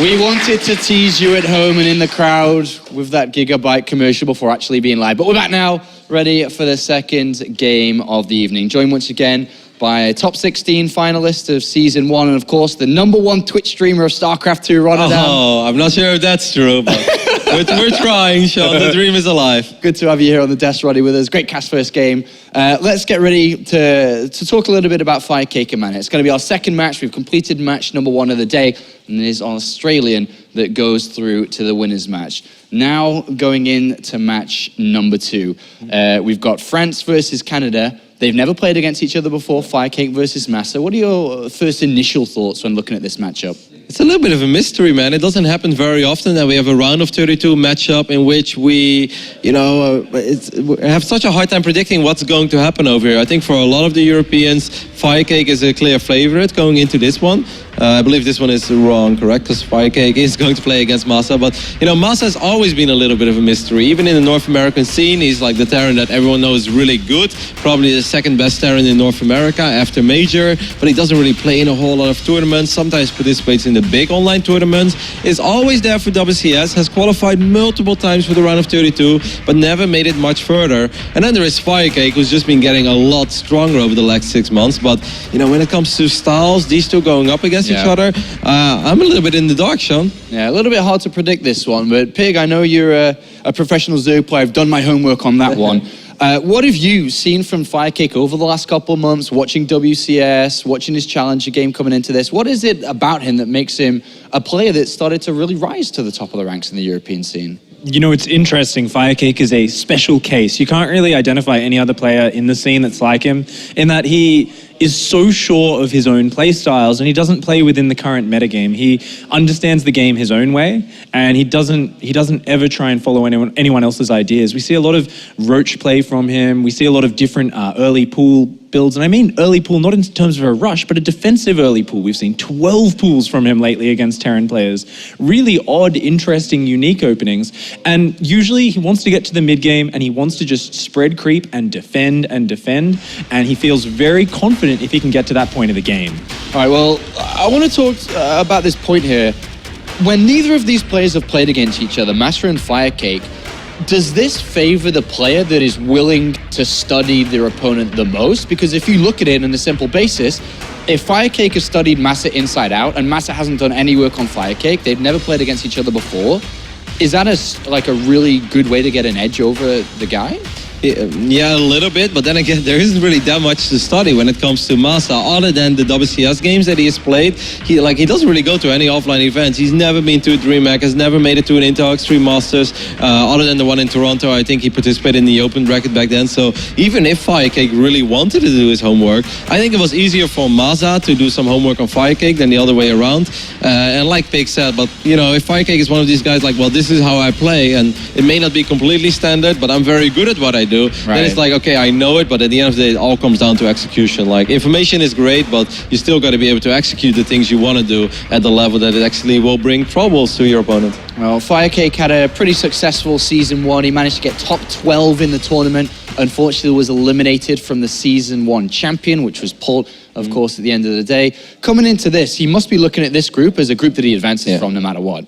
We wanted to tease you at home and in the crowd with that Gigabyte commercial before actually being live. But we're back now, ready for the second game of the evening. Joined once again by a top 16 finalist of Season 1 and, of course, the #1 Twitch streamer of StarCraft 2, Rotterdam. Oh, I'm not sure if that's true, but we're trying, Sean. The dream is alive. Good to have you here on the desk, Roddy, with us. Great cast first game. Let's get ready to talk a little bit about FireCake, man. It's going to be our second match. We've completed match #1 of the day, and it is an Australian that goes through to the winners match. Now going into match #2. We've got France versus Canada. They've never played against each other before, FireCake versus MaSa. What are your first initial thoughts when looking at this matchup? It's a little bit of a mystery, man. It doesn't happen very often that we have a round of 32 matchup in which we, we have such a hard time predicting what's going to happen over here. I think for a lot of the Europeans, FireCake is a clear favorite going into this one. I believe this one is wrong, correct? Because FireCake is going to play against MaSa. But, MaSa has always been a little bit of a mystery. Even in the North American scene, he's like the Terran that everyone knows is really good. Probably the second best Terran in North America after Major. But he doesn't really play in a whole lot of tournaments. Sometimes participates in the big online tournaments. Is always there for WCS. Has qualified multiple times for the round of 32. But never made it much further. And then there is FireCake, who's just been getting a lot stronger over the last 6 months. But, when it comes to styles, these two going up against each other, I'm a little bit in the dark, Sean. Yeah, a little bit hard to predict this one, but Pig, I know you're a professional Zerg player. I've done my homework on that one. What have you seen from FireCake over the last couple of months, watching WCS, watching his Challenger game coming into this? What is it about him that makes him a player that started to really rise to the top of the ranks in the European scene? It's interesting. FireCake is a special case. You can't really identify any other player in the scene that's like him, in that he is so sure of his own play styles and he doesn't play within the current metagame. He understands the game his own way, and he doesn't ever try and follow anyone else's ideas. We see a lot of roach play from him. We see a lot of different early pool builds, and I mean early pool not in terms of a rush, but a defensive early pool. We've seen 12 pools from him lately against Terran players. Really odd, interesting, unique openings, and usually he wants to get to the mid game and he wants to just spread creep and defend, and he feels very confident if he can get to that point of the game. All right, well, I want to talk about this point here. When neither of these players have played against each other, MaSa and FireCake, does this favor the player that is willing to study their opponent the most? Because if you look at it on a simple basis, if FireCake has studied MaSa inside out and MaSa hasn't done any work on FireCake, they've never played against each other before, is that a really good way to get an edge over the guy? Yeah, a little bit, but then again, there isn't really that much to study when it comes to MaSa, other than the WCS games that he has played. He doesn't really go to any offline events. He's never been to a DreamHack, has never made it to an Intel Extreme Masters, other than the one in Toronto. I think he participated in the open bracket back then. So even if FireCake really wanted to do his homework, I think it was easier for MaSa to do some homework on FireCake than the other way around. And like Pig said, but if FireCake is one of these guys like, well, this is how I play, and it may not be completely standard, but I'm very good at what I do. Right. Then it's like, okay, I know it, but at the end of the day, it all comes down to execution. Like, information is great, but you still got to be able to execute the things you want to do at the level that it actually will bring troubles to your opponent. Well, FireCake had a pretty successful Season 1. He managed to get top 12 in the tournament. Unfortunately, was eliminated from the Season 1 champion, which was Paul, of course, at the end of the day. Coming into this, he must be looking at this group as a group that he advances from no matter what.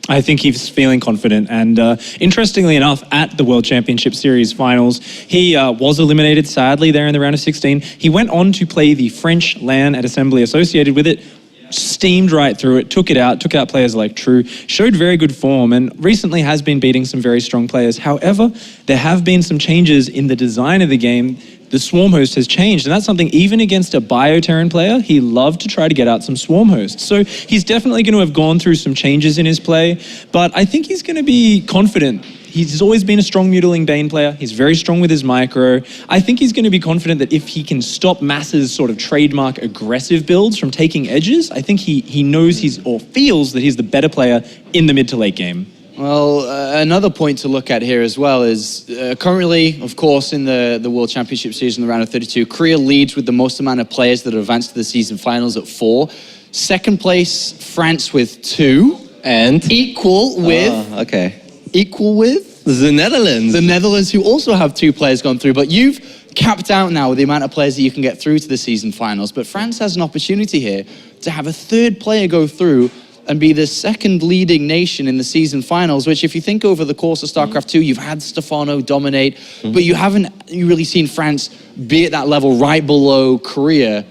I think he's feeling confident, and interestingly enough, at the World Championship Series finals, he was eliminated, sadly, there in the round of 16. He went on to play the French LAN at Assembly associated with it, steamed right through it, took out players like True, showed very good form, and recently has been beating some very strong players. However, there have been some changes in the design of the game. The Swarm host has changed, and that's something even against a Bio-Terran player, he loved to try to get out some Swarm hosts. So he's definitely going to have gone through some changes in his play, but I think he's going to be confident. He's always been a strong Mutiling Bane player. He's very strong with his micro. I think he's going to be confident that if he can stop MaSa's sort of trademark aggressive builds from taking edges, I think he knows or feels that he's the better player in the mid to late game. Well, another point to look at here as well is currently, of course, in the World Championship Series in the round of 32, Korea leads with the most amount of players that have advanced to the season finals at 4. Second place, France with 2. And? Equal with the Netherlands. The Netherlands, who also have 2 players gone through. But you've capped out now with the amount of players that you can get through to the season finals. But France has an opportunity here to have a 3rd player go through and be the second leading nation in the season finals, which if you think over the course of StarCraft 2, you've had Stefano dominate, but you haven't really seen France be at that level right below Korea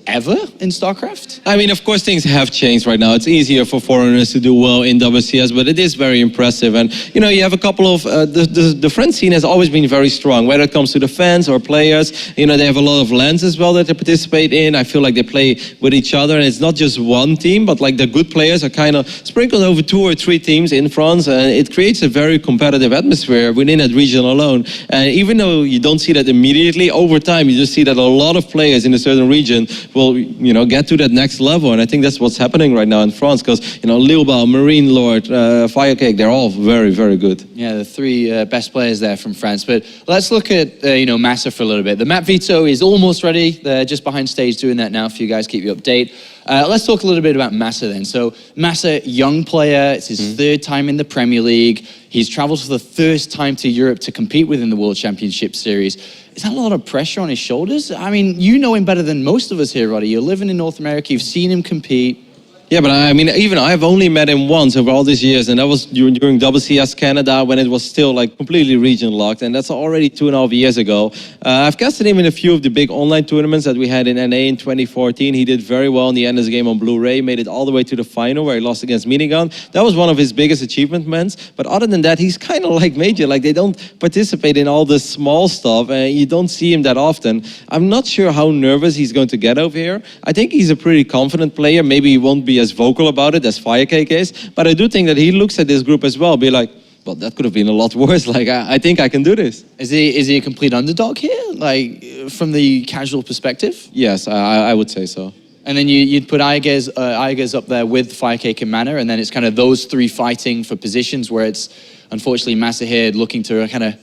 ever in StarCraft? I mean, of course, things have changed right now. It's easier for foreigners to do well in WCS, but it is very impressive. And, you know, you have a couple of... the French scene has always been very strong, whether it comes to the fans or players. You know, they have a lot of LANs as well that they participate in. I feel like they play with each other, and it's not just one team, but like the good players are kind of sprinkled over 2 or 3 teams in France, and it creates a very competitive atmosphere within that region alone. And even though you don't see that immediately, over time, you just see that a lot of players in a certain region will, you know, get to that next level. And I think that's what's happening right now in France, because, you know, Lilbao, Marine Lord, FireCake, they're all very, very good. Yeah, the 3 best players there from France. But let's look at, you know, MaSa for a little bit. The map veto is almost ready. They're just behind stage doing that now for you guys, keep you update. Let's talk a little bit about MaSa then. So MaSa, young player, it's his 3rd time in the Premier League. He's traveled for the first time to Europe to compete within the World Championship Series. Is that a lot of pressure on his shoulders? I mean, you know him better than most of us here, Roddy. You're living in North America, you've seen him compete. Yeah, but I mean, even I've only met him once over all these years, and that was during WCS Canada when it was still like completely region locked, and that's already 2.5 years ago. I've casted him in a few of the big online tournaments that we had in NA in 2014. He did very well in the Endless game on Blu-ray, made it all the way to the final where he lost against Minigun. That was one of his biggest achievements, but other than that, he's kind of like Major. Like, they don't participate in all this small stuff, and you don't see him that often. I'm not sure how nervous he's going to get over here. I think he's a pretty confident player. Maybe he won't be as vocal about it as FireCake is, but I do think that he looks at this group as well, be like, well, that could have been a lot worse. Like, I think I can do this. Is he a complete underdog here, like from the casual perspective? Yes, I would say so. And then you'd put Aigers up there with FireCake and Mana, and then it's kind of those 3 fighting for positions where it's unfortunately MaSa here looking to kind of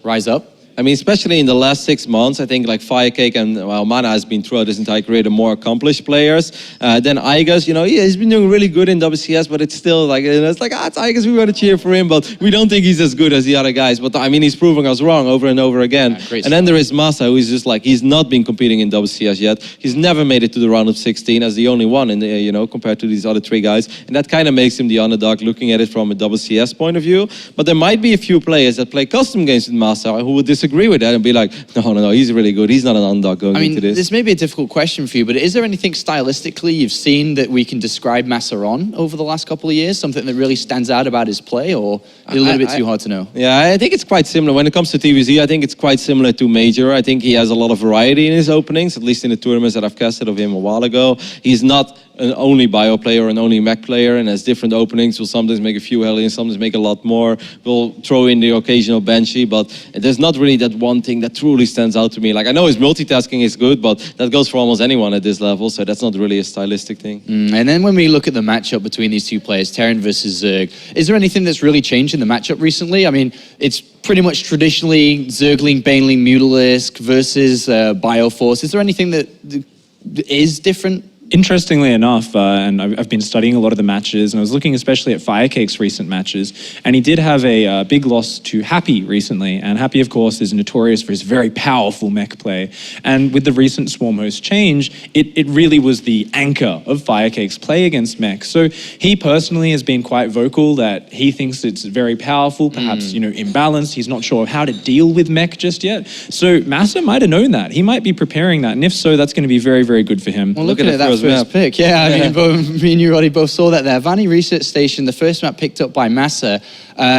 rise up. I mean, especially in the last 6 months, I think like FireCake and Mana has been throughout his entire career the more accomplished players. Then Aigers, you know, he's been doing really good in WCS, but it's still like, you know, it's like, it's Aigers, we want to cheer for him, but we don't think he's as good as the other guys. But I mean, he's proving us wrong over and over again. Yeah, and then there is MaSa, who is just like, he's not been competing in WCS yet. He's never made it to the round of 16 as the only one in the, you know, compared to these other 3 guys. And that kind of makes him the underdog looking at it from a WCS point of view. But there might be a few players that play custom games with MaSa who would disagree with that and be like, no, he's really good. He's not an underdog going into this. This may be a difficult question for you, but is there anything stylistically you've seen that we can describe MaSa on over the last couple of years? Something that really stands out about his play, or is it a little bit too hard to know? Yeah, I think it's quite similar. When it comes to TvZ, I think it's quite similar to Major. I think he has a lot of variety in his openings, at least in the tournaments that I've casted of him a while ago. He's not an only bio player or an only mech player, and has different openings. We'll sometimes make a few Hellions, sometimes make a lot more. We'll throw in the occasional Banshee, but there's not really that one thing that truly stands out to me. Like, I know his multitasking is good, but that goes for almost anyone at this level, so that's not really a stylistic thing. And then when we look at the matchup between these 2 players, Terran versus Zerg, is there anything that's really changed in the matchup recently? I mean, it's pretty much traditionally Zergling, Baneling, Mutalisk versus Bioforce. Is there anything that is different? Interestingly enough, and I've been studying a lot of the matches, and I was looking especially at FireCake's recent matches, and he did have a big loss to Happy recently, and Happy, of course, is notorious for his very powerful mech play, and with the recent Swarm host change, it really was the anchor of FireCake's play against mech. So he personally has been quite vocal that he thinks it's very powerful, perhaps, you know, imbalanced. He's not sure how to deal with mech just yet. So MaSa might have known that. He might be preparing that, and if so, that's going to be very, very good for him. Well, looking at that first pick. Yeah, I mean, me and you, Roddy, both saw that there. Vanni Research Station, the first map picked up by MaSa.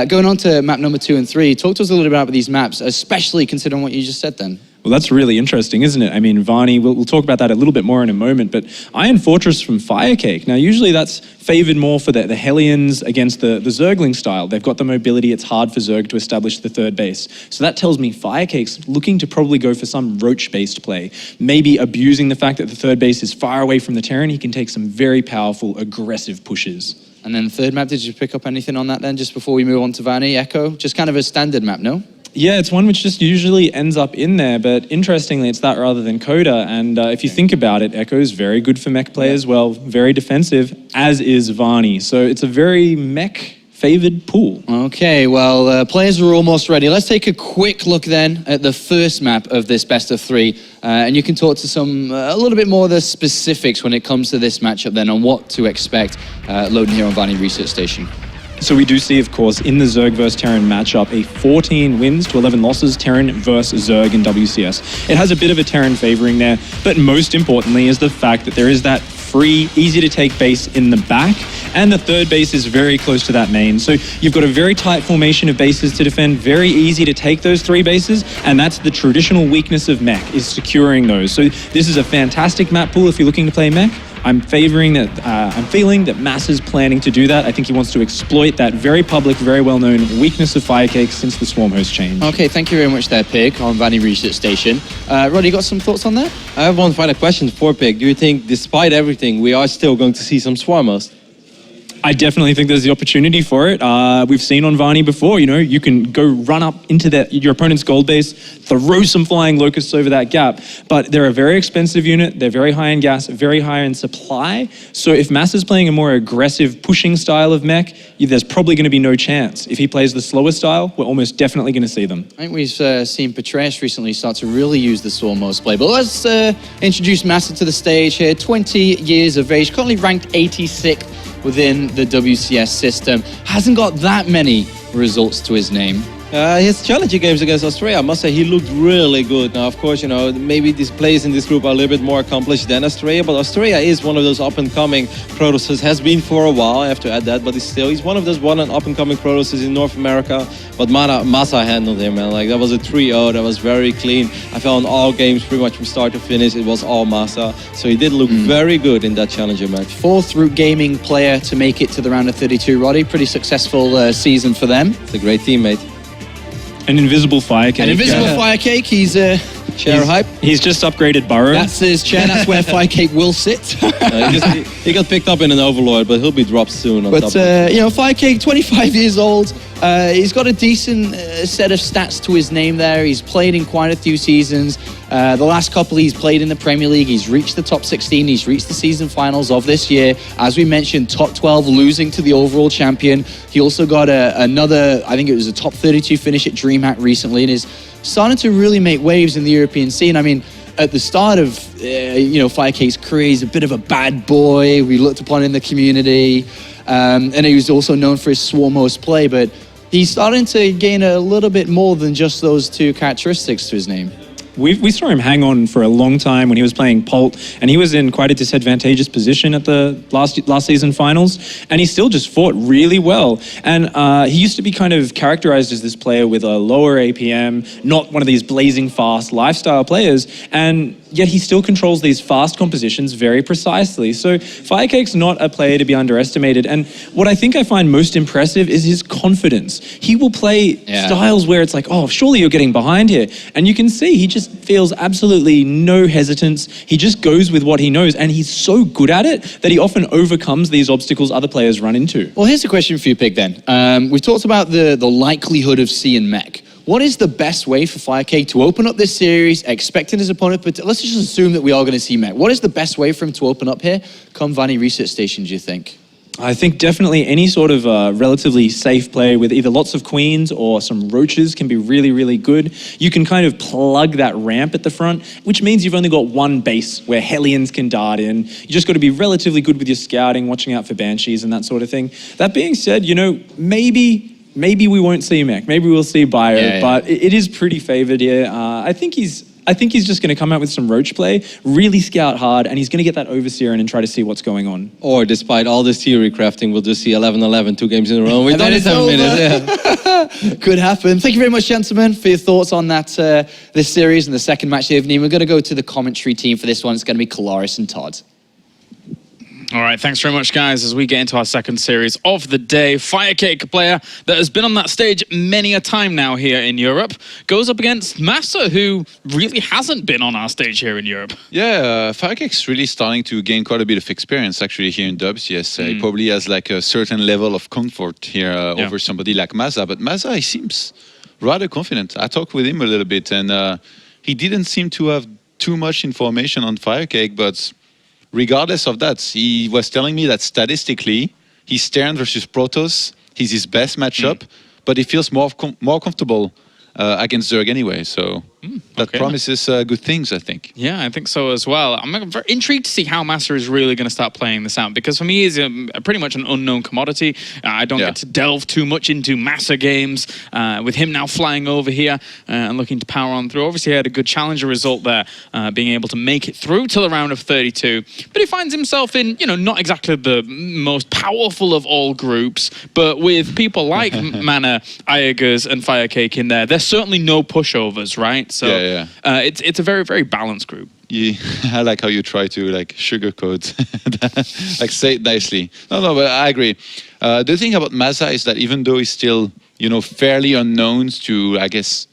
Going on to map number 2 and 3, talk to us a little bit about these maps, especially considering what you just said then. Well, that's really interesting, isn't it? I mean, Varney, we'll talk about that a little bit more in a moment, but Iron Fortress from FireCake. Now, usually that's favored more for the Hellions against the Zergling style. They've got the mobility. It's hard for Zerg to establish the 3rd base. So that tells me FireCake's looking to probably go for some Roach-based play, maybe abusing the fact that the 3rd base is far away from the Terran. He can take some very powerful, aggressive pushes. And then the 3rd map, did you pick up anything on that then, just before we move on to Vanni? Echo? Just kind of a standard map, no? Yeah, it's one which just usually ends up in there, but interestingly, it's that rather than Coda. And if you think about it, Echo is very good for mech play as well, very defensive, as is Varney. So it's a very mech favored pool. Okay, well, players are almost ready. Let's take a quick look then at the first map of this best of three, and you can talk to a little bit more of the specifics when it comes to this matchup then on what to expect loading here on Vanny Research Station. So we do see, of course, in the Zerg versus Terran matchup, a 14 wins to 11 losses, Terran versus Zerg in WCS. It has a bit of a Terran favoring there, but most importantly is the fact that there is that free, easy-to-take base in the back, and the third base is very close to that main. So you've got a very tight formation of bases to defend, very easy to take those three bases, and that's the traditional weakness of mech, is securing those. So this is a fantastic map pool if you're looking to play mech. I'm feeling that MaSa's planning to do that. I think he wants to exploit that very public, very well-known weakness of FireCake since the Swarm host change. Okay, thank you very much there, Pig, on Vanny Research Station. Roddy, you got some thoughts on that? I have one final question for Pig. Do you think, despite everything, we are still going to see some Swarm hosts? I definitely think there's the opportunity for it. We've seen on Varney before, you can go run up into your opponent's gold base, throw some flying locusts over that gap, but they're a very expensive unit, they're very high in gas, very high in supply, so if MaSa's playing a more aggressive pushing style of mech, there's probably going to be no chance. If he plays the slower style, we're almost definitely going to see them. I think we've seen Petraeus recently start to really use the Swarm host play, but let's introduce MaSa to the stage here. 20 years of age, currently ranked 86th within the WCS system. Hasn't got that many results to his name. His challenging games against Australia, I must say he looked really good. Now, of course, maybe these players in this group are a little bit more accomplished than Australia, but Australia is one of those up-and-coming Protosses, has been for a while, I have to add that, but he's one of those up-and-coming Protosses in North America. But MaSa handled him, man. Like, that was a 3-0, that was very clean. I felt in all games, pretty much from start to finish, it was all MaSa. So he did look very good in that challenger match. Fourth Root Gaming player to make it to the round of 32, Roddy. Pretty successful season for them. It's a great teammate. An invisible FireCake. An invisible FireCake. He's chair hype. He's just upgraded Burrow. That's his chair. That's where FireCake will sit. He got picked up in an Overlord, but he'll be dropped soon. But FireCake, 25 years old. He's got a decent set of stats to his name there. He's played in quite a few seasons. The last couple he's played in the Premier League. He's reached the top 16. He's reached the season finals of this year. As we mentioned, top 12, losing to the overall champion. He also got another, I think it was a top 32 finish at DreamHack recently, and is starting to really make waves in the European scene. I mean, at the start of FireCake's career, he's a bit of a bad boy. We looked upon in the community, and he was also known for his Swarm host play, but he's starting to gain a little bit more than just those two characteristics to his name. We saw him hang on for a long time when he was playing Polt, and he was in quite a disadvantageous position at the last season finals, and he still just fought really well. And he used to be kind of characterized as this player with a lower APM, not one of these blazing fast lifestyle players, and yet he still controls these fast compositions very precisely. So FireCake's not a player to be underestimated, and what I think I find most impressive is his confidence. He will play styles where it's like, oh, surely you're getting behind here, and you can see he just feels absolutely no hesitance. He just goes with what he knows, and he's so good at it that he often overcomes these obstacles other players run into. Well, here's a question for you, Pig, then. We've talked about the likelihood of seeing mech. What is the best way for FireCake to open up this series, expecting his opponent, but let's just assume that we are going to see mech. What is the best way for him to open up here come Vanny Research Station, do you think? I think definitely any sort of relatively safe play with either lots of queens or some roaches can be really, really good. You can kind of plug that ramp at the front, which means you've only got one base where Hellions can dart in. You just got to be relatively good with your scouting, watching out for Banshees and that sort of thing. That being said, maybe we won't see mech. Maybe we'll see Bio, but it is pretty favored here. I think he's just going to come out with some roach play, really scout hard, and he's going to get that Overseer in and try to see what's going on. Or despite all this theory crafting, we'll just see 11-11 2 games in a row. We've done it 7 minutes. Could happen. Thank you very much, gentlemen, for your thoughts on that this series and the second match of the evening. We're going to go to the commentary team for this one. It's going to be Kalaris and Todd. All right, thanks very much, guys, as we get into our second series of the day. FireCake, a player that has been on that stage many a time now here in Europe, goes up against MaSa, who really hasn't been on our stage here in Europe. Yeah, FireCake's really starting to gain quite a bit of experience, actually, here in WCS. He probably has like a certain level of comfort here over somebody like MaSa, but MaSa, he seems rather confident. I talked with him a little bit, and he didn't seem to have too much information on FireCake, but regardless of that, he was telling me that statistically, his Terran versus Protoss he's his best matchup, but he feels more comfortable against Zerg anyway. So that promises good things, I think. Yeah, I think so as well. I'm very intrigued to see how MaSa is really going to start playing this out, because for me, he's pretty much an unknown commodity. I don't get to delve too much into MaSa games. With him now flying over here and looking to power on through. Obviously, he had a good challenger result there, being able to make it through to the round of 32. But he finds himself in, not exactly the most powerful of all groups, but with people like Mana, Iagers, and FireCake in there, there's certainly no pushovers, right? So it's a very, very balanced group. Yeah, I like how you try to sugarcoat, say it nicely. No, but I agree. The thing about MaSa is that even though he's still, fairly unknown to, I guess,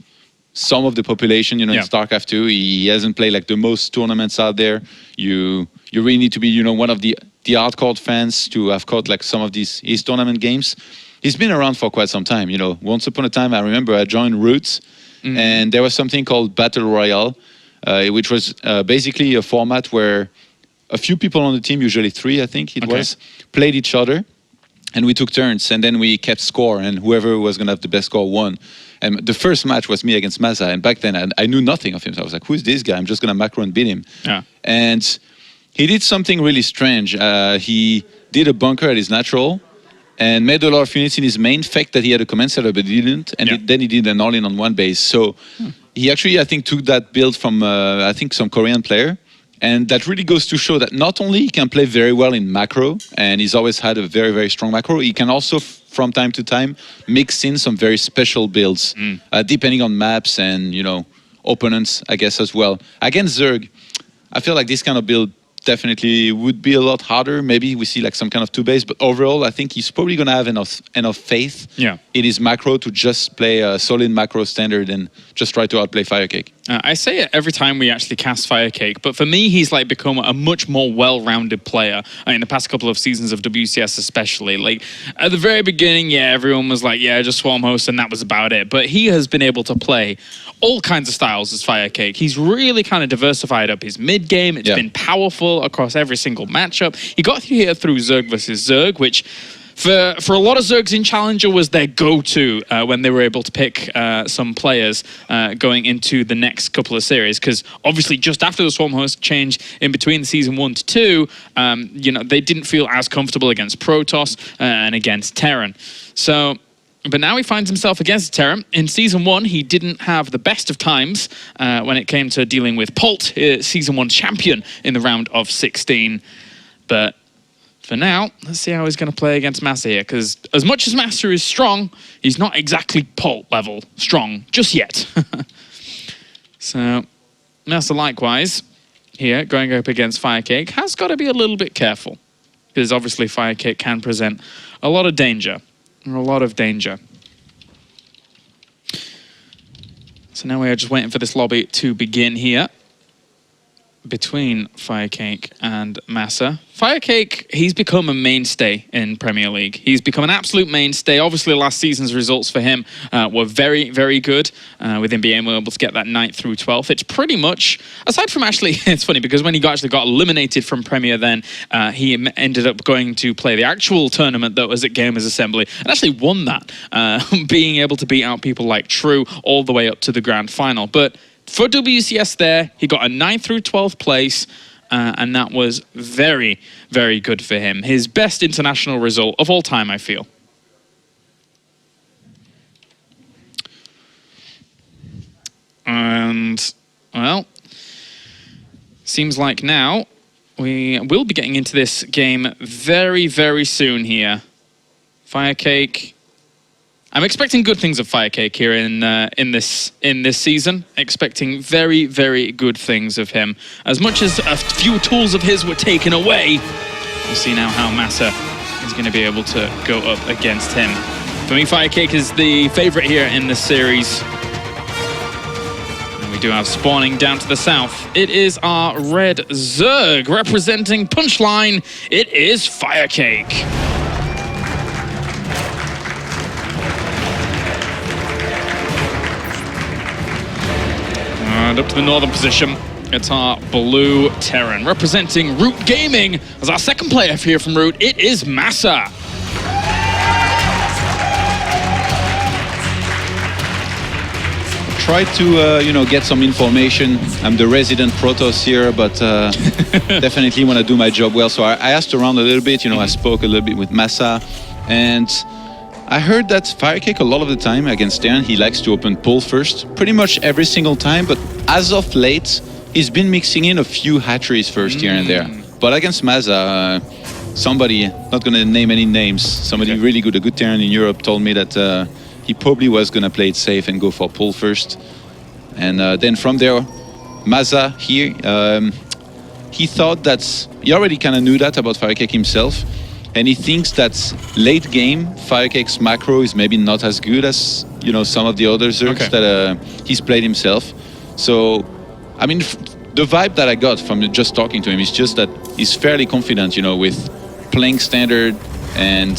some of the population, in StarCraft 2, he hasn't played the most tournaments out there. You really need to be, one of the hardcore fans to have caught some of his tournament games. He's been around for quite some time. Once upon a time, I remember I joined Roots, and there was something called Battle Royale, which was basically a format where a few people on the team, usually 3, I think it was, played each other, and we took turns, and then we kept score, and whoever was going to have the best score won. And the first match was me against MaSa, and back then I knew nothing of him, so I was like, who's this guy? I'm just going to macro and beat him. Yeah. And he did something really strange. He did a bunker at his natural, and made a lot of units in his main. Fact that he had a command center, but he didn't. And then he did an all-in on one base. So he actually, I think, took that build from, I think, some Korean player. And that really goes to show that not only he can play very well in macro, and he's always had a very, very strong macro, he can also, from time to time, mix in some very special builds, depending on maps and, opponents, I guess, as well. Against Zerg, I feel like this kind of build definitely would be a lot harder. Maybe we see some kind of 2-base, but overall I think he's probably going to have enough faith in his macro to just play a solid macro standard and just try to outplay FireCake. I say it every time we actually cast FireCake, but for me, he's become a much more well-rounded player in the past couple of seasons of WCS especially. At the very beginning, everyone was just Swarm Host, and that was about it. But he has been able to play all kinds of styles as FireCake. He's really kind of diversified up his mid-game. It's been powerful across every single matchup. He got here through Zerg versus Zerg, which for a lot of Zergs in Challenger was their go-to when they were able to pick some players going into the next couple of series, because obviously just after the Swarm Host change in between the season 1 to 2, they didn't feel as comfortable against Protoss and against Terran. So, but now he finds himself against Terran. In Season 1, he didn't have the best of times when it came to dealing with Pult, Season 1 champion in the round of 16. But for now, let's see how he's going to play against MaSa here, because as much as MaSa is strong, he's not exactly Pult level strong just yet. So, MaSa likewise, here, going up against FireCake, has got to be a little bit careful, because obviously FireCake can present a lot of danger. So now we are just waiting for this lobby to begin here between FireCake and MaSa. FireCake, he's become a mainstay in Premier League. He's become an absolute mainstay. Obviously, last season's results for him were very, very good, with him being able to get that 9th through 12th. It's pretty much, aside from actually, it's funny, because when he actually got eliminated from Premier then, he ended up going to play the actual tournament that was at Gamers Assembly, and actually won that, being able to beat out people like True all the way up to the grand final. But for WCS there, he got a 9th through 12th place, and that was very, very good for him. His best international result of all time, I feel. And, well, seems like now we will be getting into this game very, very soon here. FireCake. I'm expecting good things of FireCake here in this season. Expecting very, very good things of him. As much as a few tools of his were taken away, we'll see now how MaSa is going to be able to go up against him. For me, FireCake is the favorite here in this series. And we do have spawning down to the south. It is our red Zerg representing Punchline. It is FireCake. And up to the northern position, it's our blue Terran. Representing Root Gaming as our second player here from Root, it is MaSa. tried to, you know, get some information. I'm the resident Protoss here, but definitely want to do my job well. So I asked around a little bit, you know, I spoke a little bit with MaSa, and I heard that FireCake a lot of the time against Darren, he likes to open pull first, pretty much every single time, but as of late, he's been mixing in a few hatcheries first here and there. But against MaSa, somebody, not going to name any names, somebody really good, a good Terran in Europe told me that he probably was going to play it safe and go for pull first. And then from there, MaSa here, he thought that, he already kind of knew that about FireCake himself, and he thinks that late game, FireCake's macro is maybe not as good as, you know, some of the other Zergs that he's played himself. So, I mean, the vibe that I got from just talking to him is just that he's fairly confident, you know, with playing standard and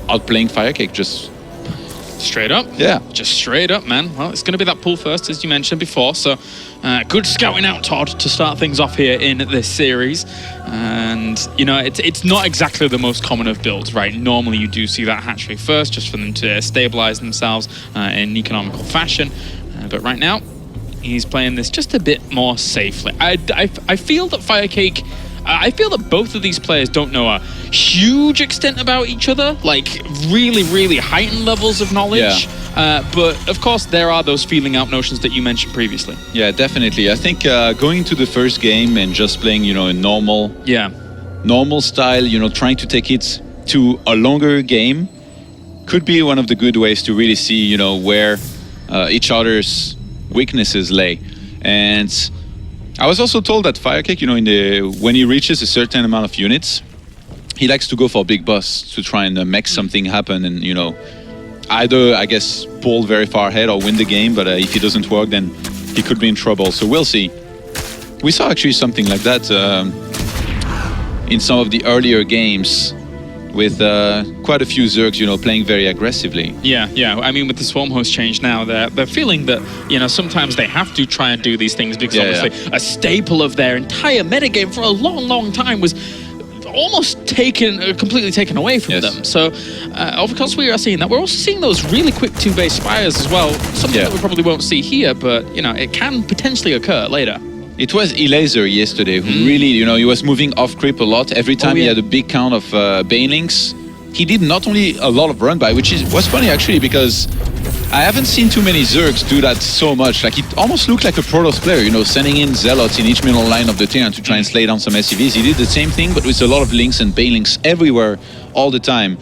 outplaying FireCake just straight up. Yeah. Just straight up, man. Well, it's going to be that pull first, as you mentioned before. So, good scouting out, Todd, to start things off here in this series. And, you know, it's not exactly the most common of builds, right? Normally you do see that hatchery first, just for them to stabilize themselves in economical fashion. But right now, he's playing this just a bit more safely. I feel that FireCake, I feel that both of these players don't know a huge extent about each other, like really, really heightened levels of knowledge. But of course, there are those feeling out notions that you mentioned previously. Yeah, definitely. I think going to the first game and just playing, you know, a normal style, you know, trying to take it to a longer game could be one of the good ways to really see, you know, where each other's weaknesses lay. And I was also told that FireCake, you know, when he reaches a certain amount of units, he likes to go for big busts to try and make something happen and, you know, either, I guess, pull very far ahead or win the game, but if it doesn't work, then he could be in trouble. So we'll see. We saw actually something like that in some of the earlier games with quite a few Zergs, you know, playing very aggressively. Yeah. I mean, with the Swarm host change now, they're feeling that, you know, sometimes they have to try and do these things because obviously a staple of their entire metagame for a long, long time was almost completely taken away from them. So, of course, we are seeing that. We're also seeing those really quick 2-base spires as well. Something that we probably won't see here, but, you know, it can potentially occur later. It was Elaser yesterday who really, you know, he was moving off creep a lot. Every time he had a big count of banelings, he did not only a lot of run by, which was funny actually because I haven't seen too many Zergs do that so much. Like, it almost looked like a Protoss player, you know, sending in Zealots in each middle line of the Terran to try and slay down some SCVs. He did the same thing, but with a lot of links and banelings everywhere all the time.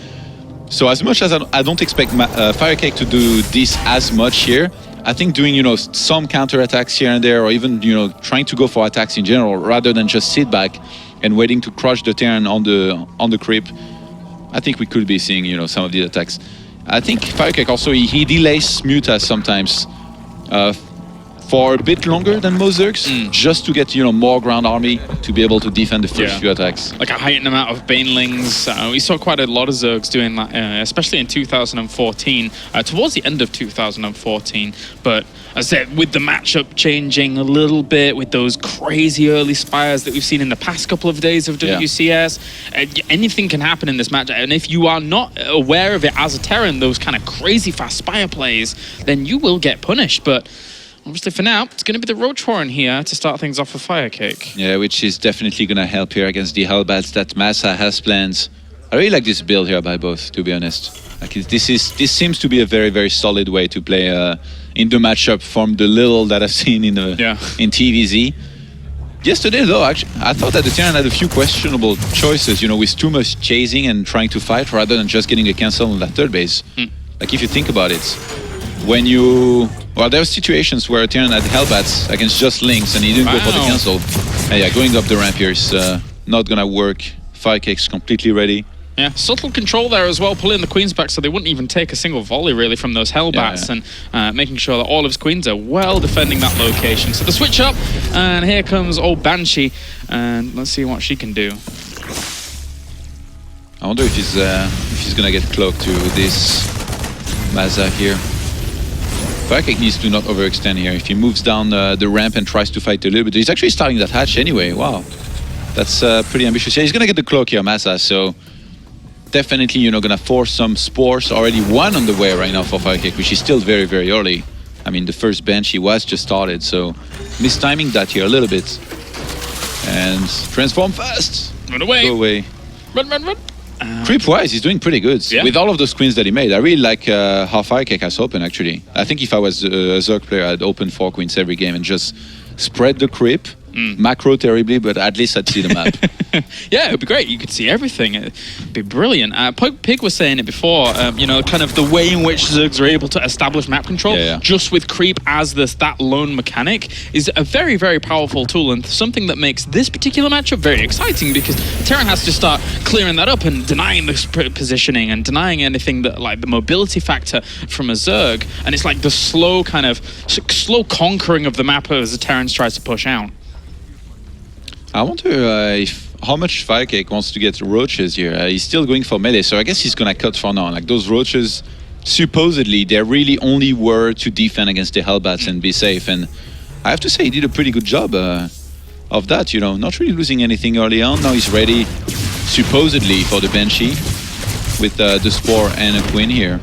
So as much as I don't expect FireCake to do this as much here, I think doing, you know, some counter attacks here and there, or even, you know, trying to go for attacks in general rather than just sit back and waiting to crush the Terran on the creep, I think we could be seeing, you know, some of these attacks. I think FireCake also, he delays Mutas sometimes for a bit longer than most Zergs, just to get, you know, more ground army to be able to defend the first few attacks. Like a heightened amount of banelings. We saw quite a lot of Zergs doing that, especially in 2014, towards the end of 2014. But as I said, with the matchup changing a little bit, with those crazy early spires that we've seen in the past couple of days of WCS, anything can happen in this match. And if you are not aware of it as a Terran, those kind of crazy fast spire plays, then you will get punished. But obviously, for now, it's going to be the Roach Warren here to start things off for FireCake. Yeah, which is definitely going to help here against the Hellbats that MaSa has planned. I really like this build here by both, to be honest. Like, this seems to be a very, very solid way to play in the matchup from the little that I've seen in TvZ. Yesterday, though, actually, I thought that the Terran had a few questionable choices, you know, with too much chasing and trying to fight rather than just getting a cancel on that third base. Like, if you think about it, when you... Well, there were situations where Terran had Hellbats against just Lynx and he didn't go for the cancel. And yeah, going up the ramp here is not gonna work. FireCake's completely ready. Yeah, subtle control there as well, pulling the Queens back so they wouldn't even take a single volley really from those Hellbats, and making sure that all of his Queens are well defending that location. So the switch up, and here comes old Banshee, and let's see what she can do. I wonder if he's gonna get cloaked to this MaSa here. FireCake needs to not overextend here. If he moves down the ramp and tries to fight a little bit, he's actually starting that hatch anyway. Wow, that's pretty ambitious. Yeah, he's gonna get the cloak here, MaSa. So definitely, you know, gonna force some spores. Already one on the way right now for FireCake, which is still very, very early. I mean, the first bench he was just started, so mistiming that here a little bit. And transform fast. Run away. Go away. Run. Creep-wise, he's doing pretty good. Yeah. With all of those queens that he made. I really like how FireCake has opened, actually. I think if I was a Zerg player, I'd open 4 queens every game and just spread the creep. Macro terribly, but at least I'd see the map. Yeah, it would be great. You could see everything. It'd be brilliant. Pig was saying it before, you know, kind of the way in which Zergs are able to establish map control just with creep as that lone mechanic is a very, very powerful tool and something that makes this particular matchup very exciting because Terran has to start clearing that up and denying the positioning and denying anything that, like, the mobility factor from a Zerg. And it's like the slow slow conquering of the map as the Terrans tries to push out. I wonder how much FireCake wants to get roaches here. He's still going for melee, so I guess he's gonna cut for now. Like, those roaches, supposedly, they really only were to defend against the Hellbats and be safe. And I have to say, he did a pretty good job of that, you know. Not really losing anything early on. Now he's ready, supposedly, for the Banshee with the Spore and a Queen here.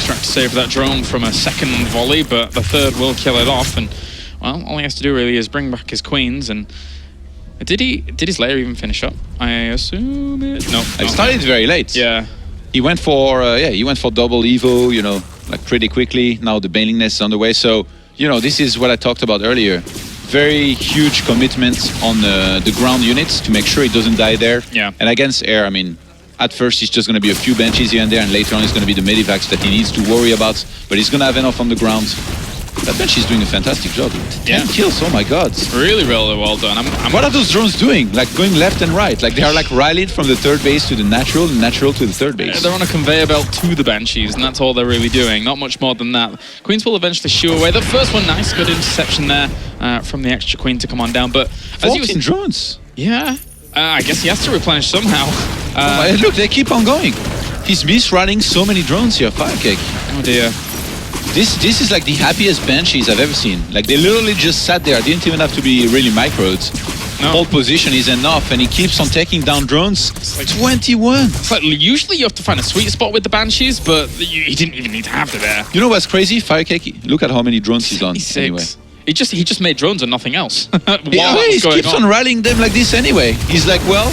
Trying to save that drone from a second volley, but the third will kill it off. And, well, all he has to do really is bring back his queens. And did his layer even finish up? I assume it. No. It started very late. Yeah. He went for double Evo, you know, like pretty quickly. Now the Baneling Nest is on the way. So, you know, this is what I talked about earlier. Very huge commitment on the ground units to make sure it doesn't die there. Yeah. And against air, I mean, at first it's just going to be a few benches here and there, and later on it's going to be the medivacs that he needs to worry about. But he's going to have enough on the ground. That bench is doing a fantastic job. 10 kills, oh my god. Really, really well done. What are those drones doing? Like going left and right. Like they are like rallied from the third base to the natural and natural to the third base. They're on a conveyor belt to the Banshees, and that's all they're really doing. Not much more than that. Queens will eventually shoo away. The first one, nice, good interception there from the extra Queen to come on down. But 14 drones. Yeah. I guess he has to replenish somehow. Look, they keep on going. He's misrunning so many drones here, FireCake. Oh dear. This is like the happiest Banshees I've ever seen. Like they literally just sat there. Didn't even have to be really microed. No. Hold position is enough, and he keeps on taking down drones. It's like 21. It's like usually you have to find a sweet spot with the Banshees, but he didn't even need to have it there. You know what's crazy? FireCake, look at how many drones he's on. Anyway. He just made drones and nothing else. He keeps on rallying them like this anyway. He's like, well,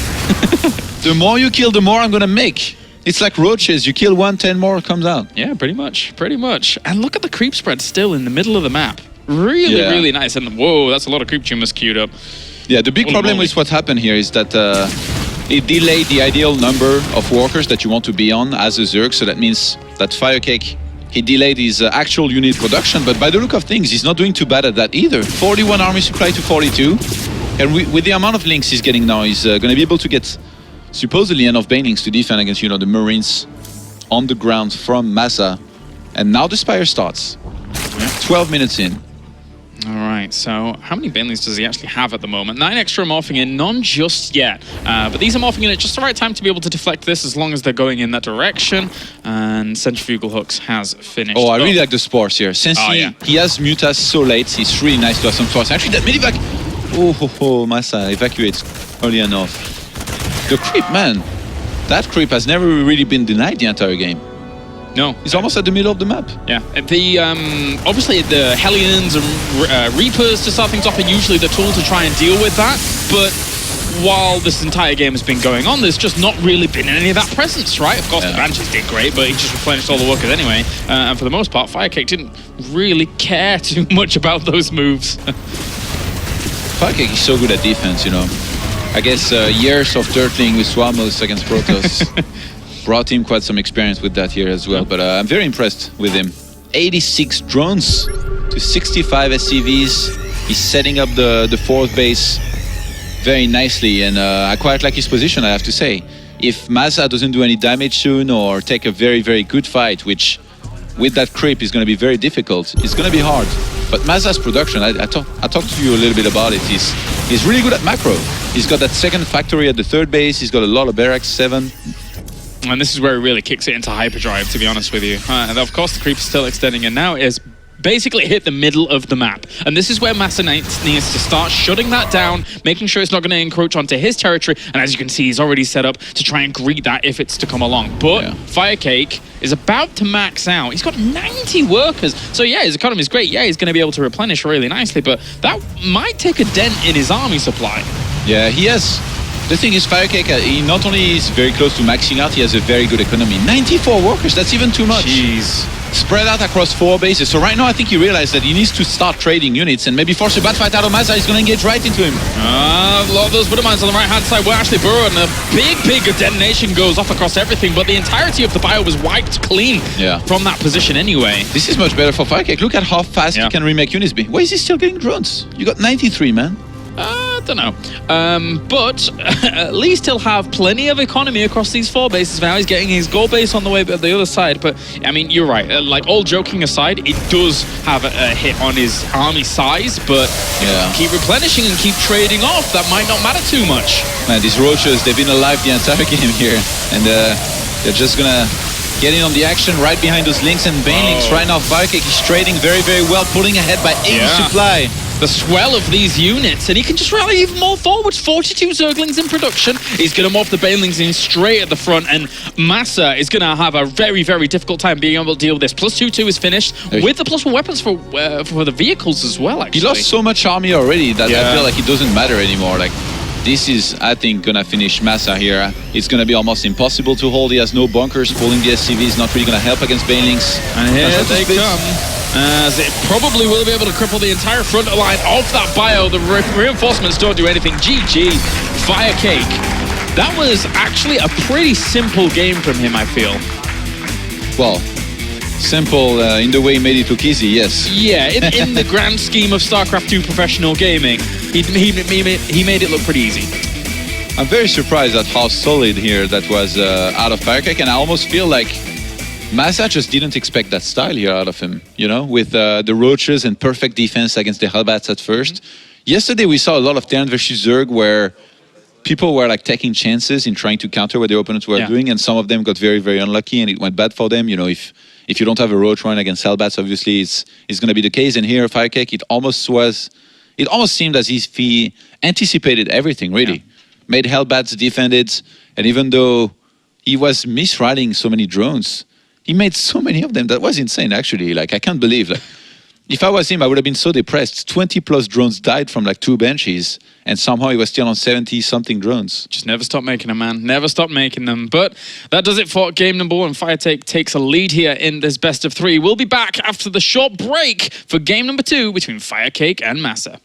the more you kill, the more I'm gonna make. It's like roaches. You kill 1, 10 more comes out. Yeah, pretty much. And look at the creep spread still in the middle of the map. Really, really nice. And whoa, that's a lot of creep tumors queued up. Yeah, the big problem with what happened here is that it delayed the ideal number of walkers that you want to be on as a Zerg. So that means that FireCake, he delayed his actual unit production. But by the look of things, he's not doing too bad at that either. 41 army supply to 42. And with the amount of links he's getting now, he's going to be able to get supposedly enough banelings to defend against, you know, the Marines on the ground from MaSa. And now the Spire starts. 12 minutes in. All right, so how many banelings does he actually have at the moment? 9 extra morphing in, none just yet. But these are morphing in at just the right time to be able to deflect this as long as they're going in that direction. And Centrifugal Hooks has finished. Oh, I really like the spores here. Since he has Mutas so late, it's really nice to have some spores. Actually, that medivac... Oh, MaSa evacuates early enough. The creep, man. That creep has never really been denied the entire game. No. He's almost at the middle of the map. Yeah. The obviously the Hellions and Reapers to start things off are usually the tool to try and deal with that. But while this entire game has been going on, there's just not really been any of that presence, right? Of course, the Banshees did great, but he just replenished all the workers anyway. And for the most part, FireCake didn't really care too much about those moves. FireCake is so good at defense, you know. I guess years of turtling with Swamos against Protoss brought him quite some experience with that here as well. But I'm very impressed with him. 86 drones to 65 SCVs. He's setting up the fourth base very nicely, and I quite like his position, I have to say. If MaSa doesn't do any damage soon or take a very, very good fight, which with that creep is going to be very difficult, it's going to be hard. But MaSa's production, I talked to you a little bit about it. He's really good at macro. He's got that second factory at the third base. He's got a lot of barracks, 7. And this is where he really kicks it into hyperdrive, to be honest with you. And of course, the creep is still extending, and now is basically hit the middle of the map. And this is where MaSa needs to start shutting that down, making sure it's not going to encroach onto his territory. And as you can see, he's already set up to try and greet that if it's to come along. But FireCake is about to max out. He's got 90 workers. So yeah, his economy is great. Yeah, he's going to be able to replenish really nicely, but that might take a dent in his army supply. Yeah, he has. The thing is, FireCake, he not only is very close to maxing out, he has a very good economy. 94 workers, that's even too much. Jeez. Spread out across 4 bases. So right now, I think he realized that he needs to start trading units and maybe force a bad fight out of MaSa. He's going to engage right into him. A lot of those Buddha mines on the right-hand side were actually burrowed, and a big detonation goes off across everything, but the entirety of the bio was wiped clean from that position anyway. This is much better for FireCake. Look at how fast he can remake units be. Why is he still getting drones? You got 93, man. I don't know. But at least he'll have plenty of economy across these 4 bases now. He's getting his gold base on the way to the other side. But, I mean, you're right. Like, all joking aside, it does have a hit on his army size. But keep replenishing and keep trading off. That might not matter too much. Man, these roaches, they've been alive the entire game here. And they're just going to get in on the action right behind those links and banelings. Right now, FireCake is trading very, very well, pulling ahead by 80 supply. The swell of these units, and he can just rally even more forwards. 42 Zerglings in production. He's going to morph the Banelings in straight at the front, and MaSa is going to have a very, very difficult time being able to deal with this. +2/2 is finished, with the +1 weapons for the vehicles as well, actually. He lost so much army already that I feel like it doesn't matter anymore. Like, this is, I think, going to finish MaSa here. It's going to be almost impossible to hold. He has no bunkers. Pulling the SCV is not really going to help against Banelings. And here they come. As it probably will be able to cripple the entire front line of that bio. The reinforcements don't do anything. GG, FireCake. That was actually a pretty simple game from him, I feel. Well, simple in the way he made it look easy, yes. Yeah, in the grand scheme of StarCraft 2 professional gaming, he made it look pretty easy. I'm very surprised at how solid here that was out of FireCake, and I almost feel like MaSa just didn't expect that style here out of him, you know, with the roaches and perfect defense against the Hellbats at first. Yesterday we saw a lot of Terran versus Zerg where people were like taking chances in trying to counter what their opponents were doing, and some of them got very, very unlucky and it went bad for them. You know, if you don't have a roach run against Hellbats, obviously it's going to be the case. And here, FireCake, it almost seemed as if he anticipated everything, really. Made Hellbats defend it, and even though he was misriding so many drones, he made so many of them. That was insane, actually. Like, I can't believe. Like, if I was him, I would have been so depressed. 20+ drones died from like 2 benches, and somehow he was still on 70-something drones. Just never stop making them, man. Never stop making them. But that does it for game number 1. FireCake takes a lead here in this best of 3. We'll be back after the short break for game number 2 between FireCake and MaSa.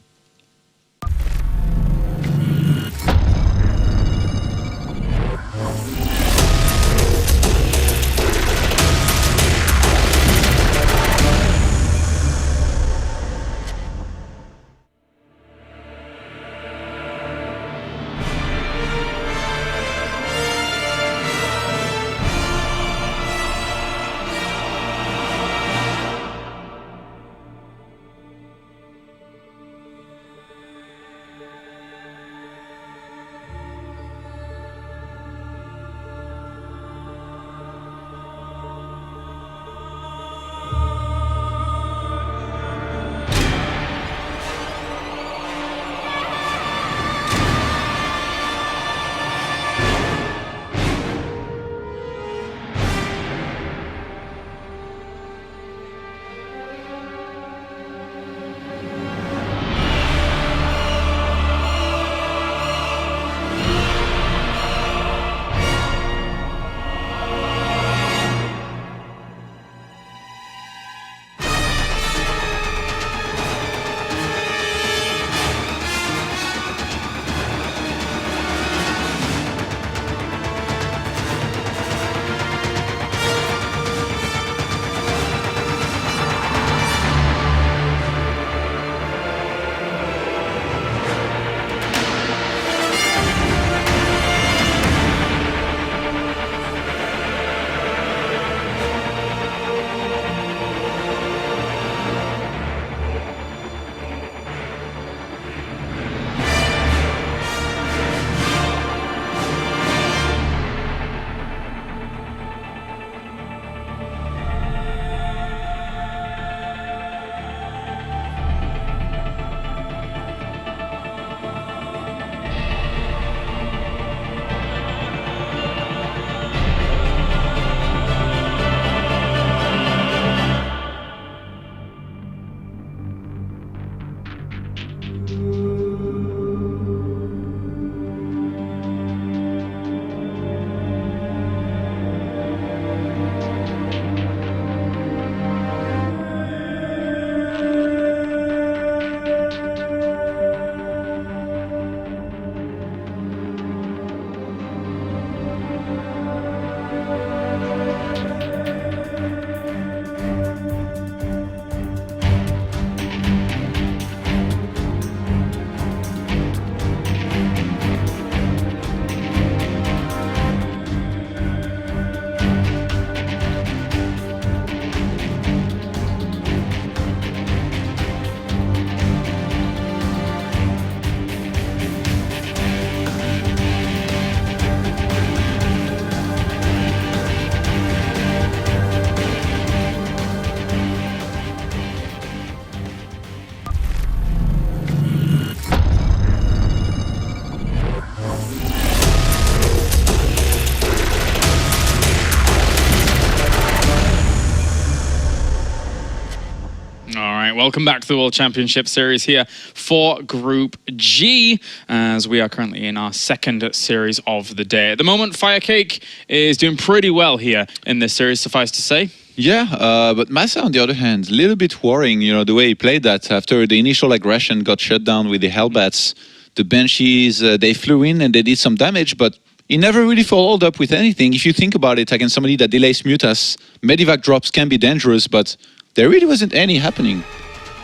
welcome back to the World Championship Series here for Group G, as we are currently in our second series of the day. At the moment, FireCake is doing pretty well here in this series, suffice to say. Yeah, but MaSa, on the other hand, a little bit worrying, you know, the way he played that. After the initial aggression got shut down with the Hellbats, the Banshees, they flew in and they did some damage, but he never really followed up with anything. If you think about it, against somebody that delays Mutas, Medivac drops can be dangerous, but there really wasn't any happening.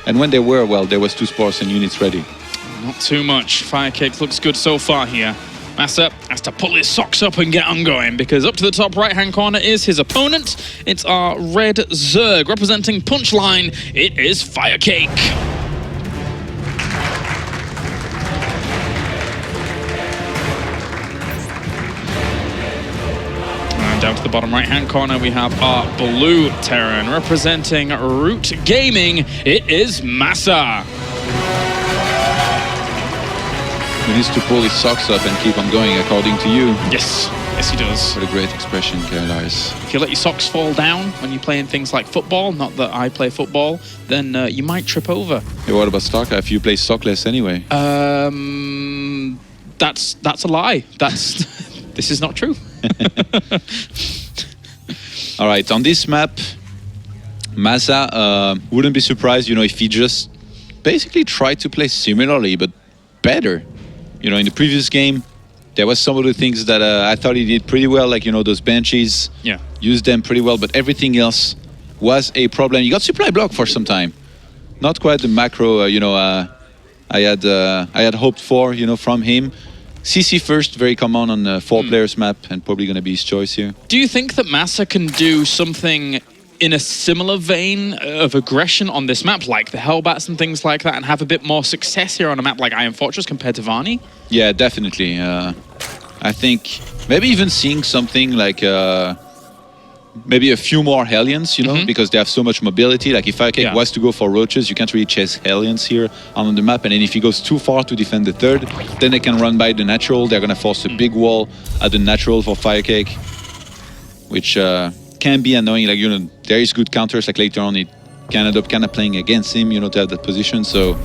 And when there were, well, there was 2 spores and units ready. Not too much. FireCake looks good so far here. MaSa has to pull his socks up and get on going, because up to the top right-hand corner is his opponent. It's our red Zerg representing Punchline. It is FireCake. And down to the bottom right-hand corner, we have our blue Terran representing Root Gaming. It is MaSa. He needs to pull his socks up and keep on going, according to you. Yes, yes he does. What a great expression, Lars. If you let your socks fall down when you're playing things like football, not that I play football, then you might trip over. Hey, what about StarCraft? You play sockless anyway. That's a lie. This is not true. All right, on this map, MaSa wouldn't be surprised, you know, if he just basically tried to play similarly, but better. You know, in the previous game, there was some of the things that I thought he did pretty well, like, you know, those Banshees. Yeah. Used them pretty well, but everything else was a problem. You got supply block for some time. Not quite the macro, you know, I had hoped for, you know, from him. CC first, very common on a 4 players map, and probably going to be his choice here. Do you think that MaSa can do something in a similar vein of aggression on this map, like the Hellbats and things like that, and have a bit more success here on a map like Iron Fortress compared to Varney? Yeah, definitely. I think maybe even seeing something like maybe a few more Hellions, you know, because they have so much mobility. Like if FireCake was to go for Roaches, you can't really chase Hellions here on the map. And then if he goes too far to defend the 3rd, then they can run by the natural. They're going to force a big wall at the natural for FireCake, which can be annoying. Like, you know, there is good counters. Like later on, it can end up kind of playing against him, you know, to have that position. So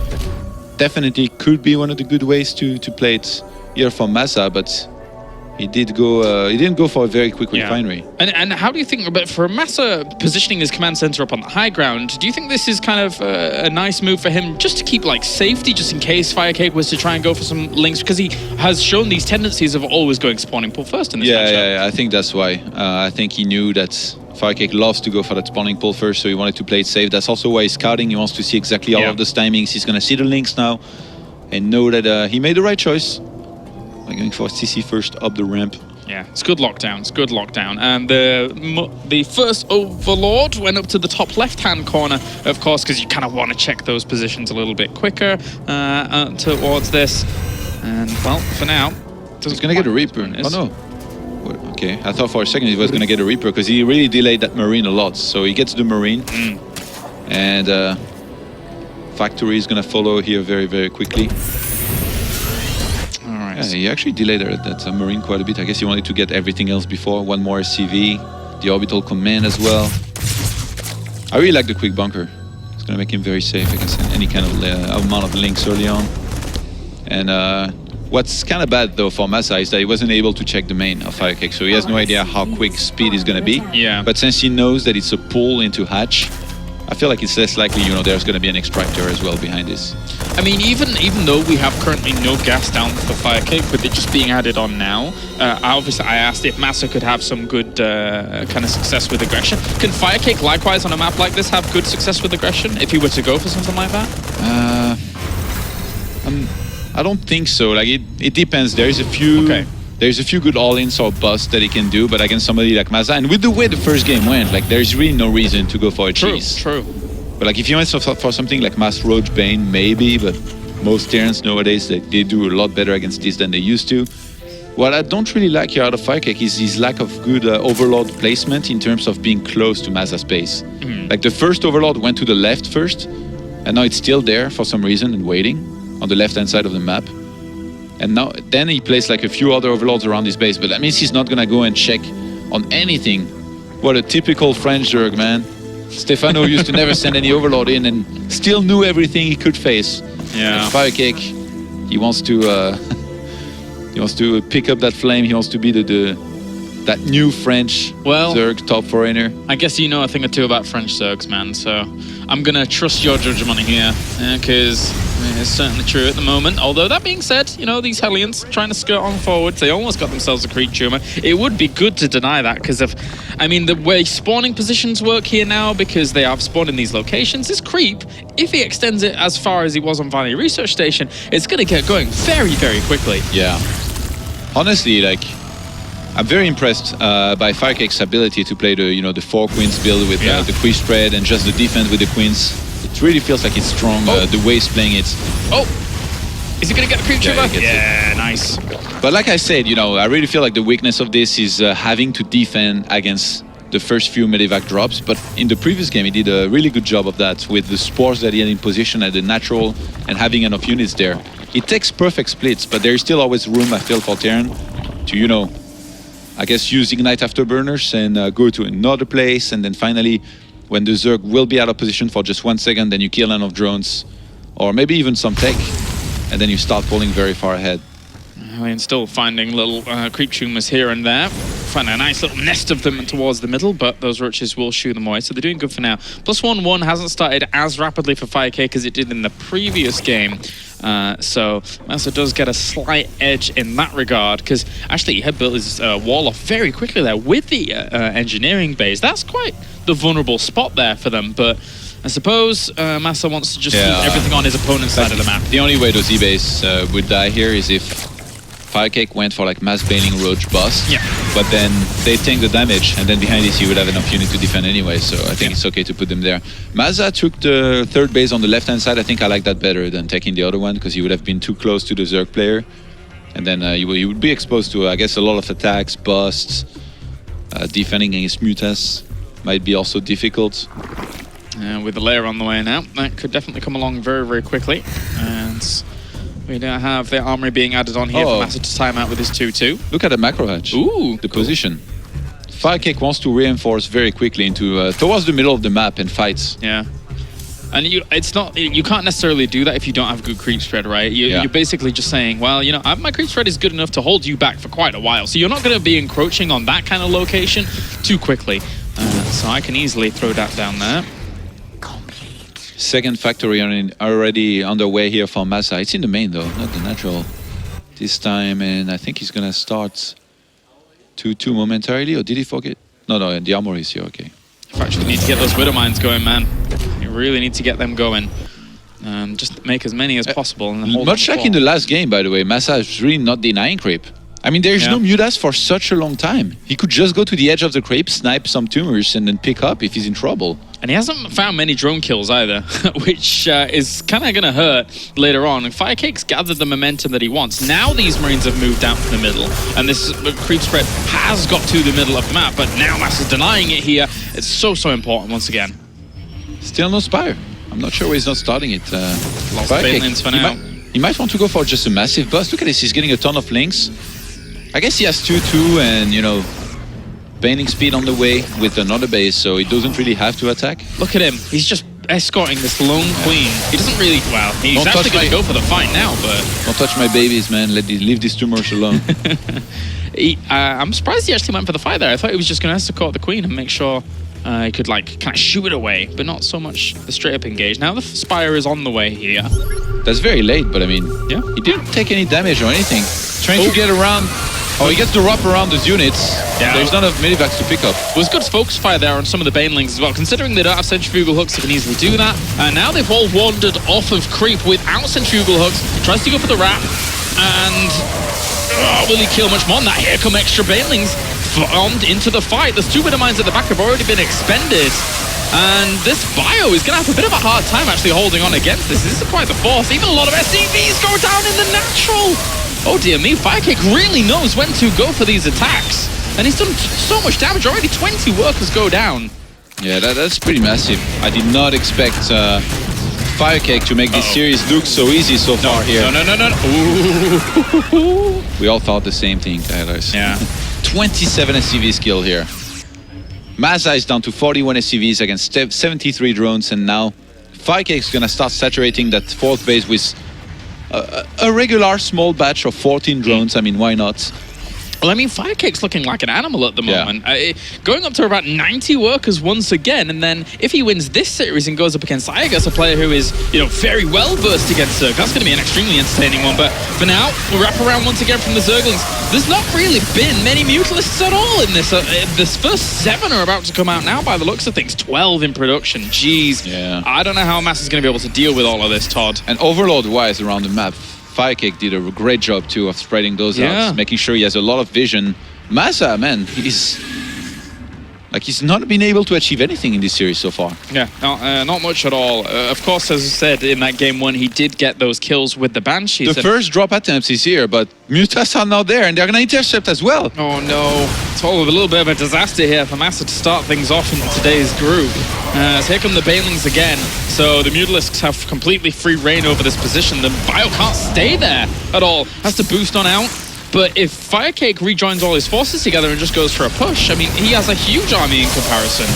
definitely could be one of the good ways to play it here for MaSa, but he didn't go for a very quick refinery. And how do you think, but for MaSa positioning his command center up on the high ground, do you think this is kind of a nice move for him just to keep like safety, just in case FireCake was to try and go for some links, because he has shown these tendencies of always going spawning pool first in this matchup? Yeah, I think that's why. I think he knew that FireCake loves to go for that spawning pool first, so he wanted to play it safe. That's also why he's scouting. He wants to see exactly all of those timings. He's going to see the links now and know that he made the right choice. Going for CC first up the ramp. Yeah, it's good lockdown. It's good lockdown. And the first Overlord went up to the top left-hand corner, of course, because you kind of want to check those positions a little bit quicker towards this. And, well, for now... He's going to get a Reaper. Oh, no. Okay, I thought for a second he was going to get a Reaper, because he really delayed that Marine a lot. So he gets the Marine. And Factory is going to follow here very, very quickly. Yeah, he actually delayed that Marine quite a bit. I guess he wanted to get everything else before. One more SCV, the Orbital Command as well. I really like the quick bunker. It's going to make him very safe against any kind of amount of links early on. And what's kind of bad though for MaSa is that he wasn't able to check the main of FireCake, so he has no idea how quick speed is going to be. Yeah. But since he knows that it's a pull into hatch, I feel like it's less likely, you know, there's going to be an extractor as well behind this. I mean, even though we have currently no gas down for FireCake, with it just being added on now, obviously I asked if MaSa could have some good kind of success with aggression. Can FireCake likewise on a map like this have good success with aggression if he were to go for something like that? I don't think so. Like it depends. There's a few. There's a few good all-ins or busts that he can do, but against somebody like MaSa, and with the way the first game went, like there's really no reason to go for a cheese. True. But like if you went for something like Mass Roach Bane, maybe, but most Terrans nowadays, they do a lot better against this than they used to. What I don't really like here out of FireCake is his lack of good Overlord placement in terms of being close to MaSa space. Like the first Overlord went to the left first, and now it's still there for some reason and waiting on the left-hand side of the map. And now then he plays like a few other Overlords around his base, but that means he's not gonna go and check on anything. What a typical French Zerg, man. Stefano used to never send any overload in and still knew everything he could face. Yeah. And FireCake, he wants to pick up that flame. He wants to be that new French Zerg top foreigner. I guess you know a thing or two about French Zergs, man, so I'm going to trust your judgment here, because it's certainly true at the moment. Although, that being said, you know, these Hellions trying to skirt on forward, they almost got themselves a creep tumor. It would be good to deny that, because of, I mean, the way spawning positions work here now, because they have spawned in these locations, this creep, if he extends it as far as he was on Valley Research Station, it's going to get going very, very quickly. Yeah. Honestly, like, I'm very impressed by FireCake's ability to play the 4 queens build with the quick spread and just the defense with the queens. It really feels like it's strong, the way he's playing it. Oh! Is he going to get the creep tumor? Yeah, nice. But like I said, I really feel like the weakness of this is having to defend against the first few medevac drops. But in the previous game, he did a really good job of that with the spores that he had in position at the natural and having enough units there. It takes perfect splits, but there's still always room, I feel, for Terran to, I guess, use Ignite Afterburners and go to another place, and then finally, when the Zerg will be out of position for just 1 second, then you kill enough drones, or maybe even some tech, and then you start pulling very far ahead. I mean, still finding little creep tumors here and there. Find a nice little nest of them towards the middle, but those roaches will shoo them away, so they're doing good for now. +1-1 hasn't started as rapidly for FireCake as it did in the previous game. So MaSa does get a slight edge in that regard, because actually he had built his wall off very quickly there with the engineering base. That's quite the vulnerable spot there for them, but I suppose MaSa wants to just keep everything on his opponent's side of the map. The only way those E-base would die here is if FireCake went for like mass bailing roach bust, but then they take the damage, and then behind this you would have enough unit to defend anyway, so I think it's okay to put them there. MaSa took the third base on the left hand side. I think I like that better than taking the other one, because he would have been too close to the Zerg player, and then you would be exposed to, I guess, a lot of attacks, busts, defending against Mutas might be also difficult. With the layer on the way now, that could definitely come along very, very quickly, and we don't have the armory being added on here for MaSa to time out with his 2-2. Look at the macro hatch. Ooh, the position. FireCake wants to reinforce very quickly into towards the middle of the map and fights. Yeah, and you can't necessarily do that if you don't have good creep spread, right? You're basically just saying, well, my creep spread is good enough to hold you back for quite a while, so you're not going to be encroaching on that kind of location too quickly. So I can easily throw that down there. Second factory already underway here for MaSa. It's in the main though, not the natural this time, and I think he's gonna start 2-2 momentarily, or did he forget? No, the armory is here, okay. You actually need to get those Widow Mines going, man. You really need to get them going. Just make as many as possible. And hold much like in the last game, by the way, MaSa is really not denying creep. I mean, there's no Mutas for such a long time. He could just go to the edge of the creep, snipe some tumors, and then pick up if he's in trouble. And he hasn't found many drone kills either, which is kind of going to hurt later on. And FireCake's gathered the momentum that he wants. Now these Marines have moved down from the middle, and this creep spread has got to the middle of the map, but now MaSa's denying it here. It's so, so important once again. Still no Spire. I'm not sure why he's not starting it. Lots of Banelings for now. He might want to go for just a massive bust. Look at this, he's getting a ton of links. I guess he has 2-2 and, Baning speed on the way with another base, so he doesn't really have to attack. Look at him. He's just escorting this lone queen. He doesn't really... Well, he's actually going to go for the fight now, but... Don't touch my babies, man. Leave these tumors alone. I'm surprised he actually went for the fight there. I thought he was just going to escort the queen and make sure he could, kind of shoo it away, but not so much the straight-up engage. Now the Spire is on the way here. That's very late, but I mean... Yeah. He didn't take any damage or anything. Trying to get around... Oh, he gets to wrap around those units. Yeah. There's not enough medivacs to pick up. It was good focus fire there on some of the Banelings as well. Considering they don't have centrifugal hooks, they can easily do that. And now they've all wandered off of creep without centrifugal hooks. Tries to go for the wrap. And will he kill much more than that? Here come extra Banelings formed into the fight. The 2 Widow Mines at the back have already been expended. And this bio is going to have a bit of a hard time actually holding on against this. This is quite the force. Even a lot of SCVs go down in the natural. Oh dear me, FireCake really knows when to go for these attacks. And he's done so much damage already. 20 workers go down. Yeah, that's pretty massive. I did not expect FireCake to make this series look so easy so far here. No. Ooh. We all thought the same thing, Tyler. Yeah. 27 SCV skill here. MaSa is down to 41 SCVs against 73 drones, and now FireCake is going to start saturating that fourth base with a regular small batch of 14 drones. I mean, why not? Well, I mean, FireCake's looking like an animal at the Yeah. moment. Going up to about 90 workers once again, and then if he wins this series and goes up against Iagas, a player who is, very well versed against Zerg, that's going to be an extremely entertaining one. But for now, we'll wrap around once again from the Zerglings. There's not really been many Mutalisks at all in this. This first 7 are about to come out now by the looks of things. 12 in production. Jeez. Yeah. I don't know how MaSa's going to be able to deal with all of this, Todd. And overload-wise around the map, FireCake did a great job too of spreading those out, making sure he has a lot of vision. MaSa, man, he's not been able to achieve anything in this series so far. Yeah, not much at all. Of course, as I said, in that game 1, he did get those kills with the Banshees. The first drop attempts is here, but Mutas are not there, and they're going to intercept as well. Oh no, it's all a little bit of a disaster here for MaSa to start things off in today's group. So here come the Banelings again. So the Mutalisks have completely free reign over this position. The Bio can't stay there at all. Has to boost on out. But if FireCake rejoins all his forces together and just goes for a push, I mean, he has a huge army in comparison.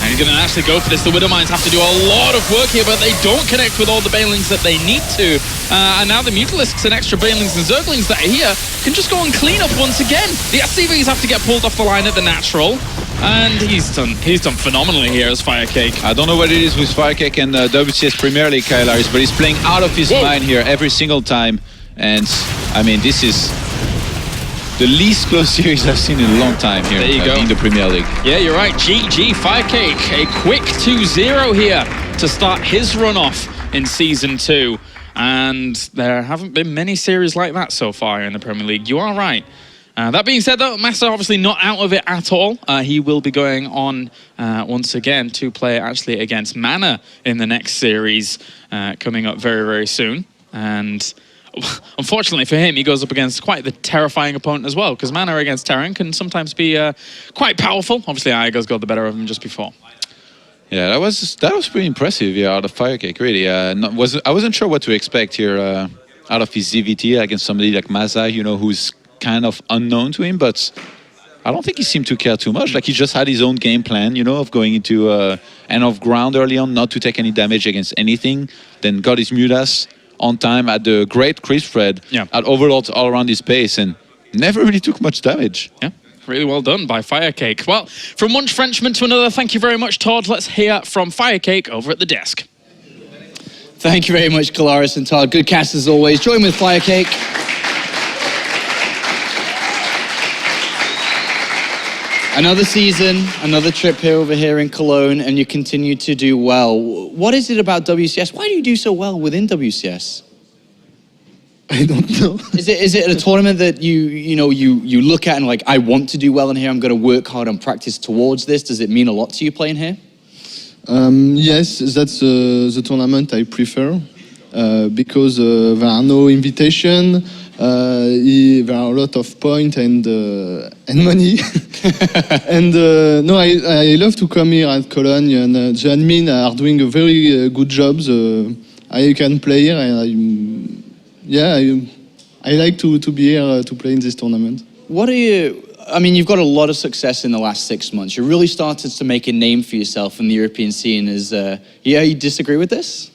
And he's going to actually go for this. The Widowmines have to do a lot of work here, but they don't connect with all the Banelings that they need to. And now the Mutalisks and extra Banelings and Zerglings that are here can just go and clean up once again. The SCVs have to get pulled off the line at the natural. And he's done phenomenally here as FireCake. I don't know what it is with FireCake and WCS Premier League, Kylaris, but he's playing out of his mind here every single time. And, I mean, this is the least close series I've seen in a long time here in the Premier League. Yeah, you're right. GG, FireCake, a quick 2-0 here to start his run off in Season 2. And there haven't been many series like that so far in the Premier League. You are right. That being said, though, MaSa obviously not out of it at all. He will be going on once again to play actually against Mana in the next series coming up very, very soon. And unfortunately for him, he goes up against quite the terrifying opponent as well, because Mana against Terran can sometimes be quite powerful. Obviously, Iagas got the better of him just before. Yeah, that was pretty impressive, out of FireCake, really. I wasn't sure what to expect here out of his ZVT against somebody like MaSa, who's kind of unknown to him, but I don't think he seemed to care too much. Like, he just had his own game plan, of going into end of ground early on, not to take any damage against anything, then got his Mutas on time, had the great creep spread, had overlords all around his base, and never really took much damage. Yeah, really well done by FireCake. Well, from one Frenchman to another, thank you very much, Todd. Let's hear from FireCake over at the desk. Thank you very much, Kylaris and Todd. Good cast as always. Join with FireCake. Another season, another trip over here in Cologne, and you continue to do well. What is it about WCS? Why do you do so well within WCS? I don't know. Is it a tournament that you look at and like, I want to do well in here, I'm going to work hard and practice towards this? Does it mean a lot to you playing here? Yes, that's the tournament I prefer because there are no invitation. There are a lot of points and money. And no, I love to come here at Cologne, and the admin are doing a very good job. I can play here, and I like to be here to play in this tournament. You've got a lot of success in the last 6 months. You really started to make a name for yourself in the European scene. You disagree with this?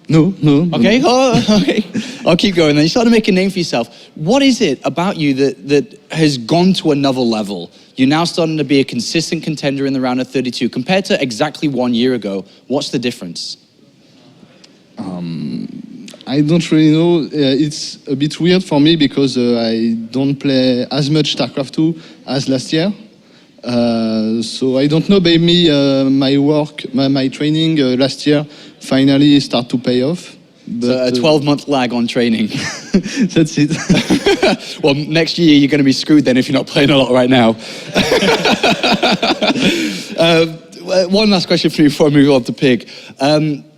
No. Okay, okay. I'll keep going then. You started to make a name for yourself. What is it about you that has gone to another level? You're now starting to be a consistent contender in the round of 32. Compared to exactly 1 year ago, what's the difference? I don't really know. It's a bit weird for me because I don't play as much StarCraft 2 as last year. So I don't know, maybe my work, my training last year finally start to pay off. But, so a 12-month lag on training. That's it. Well, next year you're going to be screwed then if you're not playing a lot right now. One last question for you before I move on to Pig.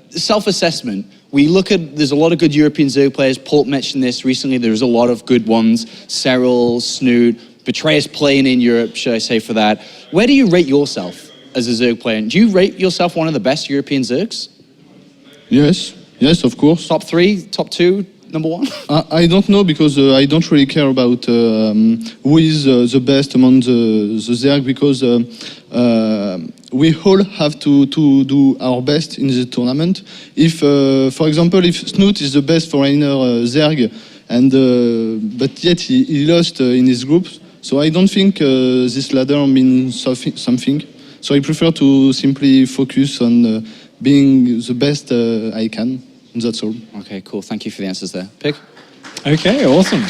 Self-assessment. There's a lot of good European Zerg players. Pulp mentioned this recently. There's a lot of good ones. Cyril, Snoot, Betrayer's playing in Europe, should I say, for that. Where do you rate yourself as a Zerg player? Do you rate yourself one of the best European Zergs? Yes, of course. Top 3, top 2? number one? I don't know because I don't really care about who is the best among the Zerg because we all have to do our best in the tournament. If, for example, if Snoot is the best foreigner Zerg, and but yet he lost in his group, so I don't think this ladder means something. So I prefer to simply focus on being the best I can. That's all. Okay, cool. Thank you for the answers there. Pig? Okay, awesome.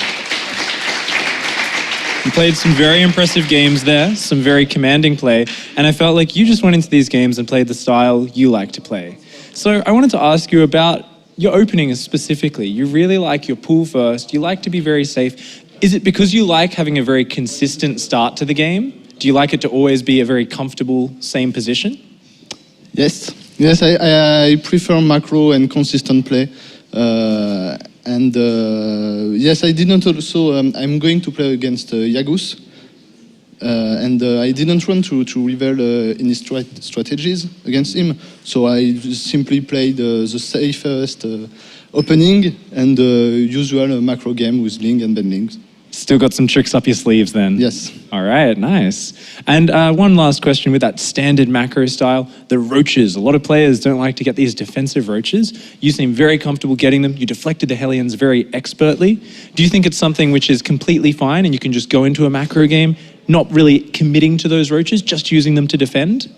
You played some very impressive games there, some very commanding play, and I felt like you just went into these games and played the style you like to play. So I wanted to ask you about your opening specifically. You really like your pool first, you like to be very safe. Is it because you like having a very consistent start to the game? Do you like it to always be a very comfortable, same position? Yes. Yes, I prefer macro and consistent play. Yes, I didn't also, I'm going to play against Yagus. I didn't want to reveal any strategies against him. So I simply played the safest opening and the usual macro game with Ling and Ben Lings. Still got some tricks up your sleeves then? Yes. All right, nice. And one last question with that standard macro style, the roaches. A lot of players don't like to get these defensive roaches. You seem very comfortable getting them. You deflected the Hellions very expertly. Do you think it's something which is completely fine and you can just go into a macro game, not really committing to those roaches, just using them to defend?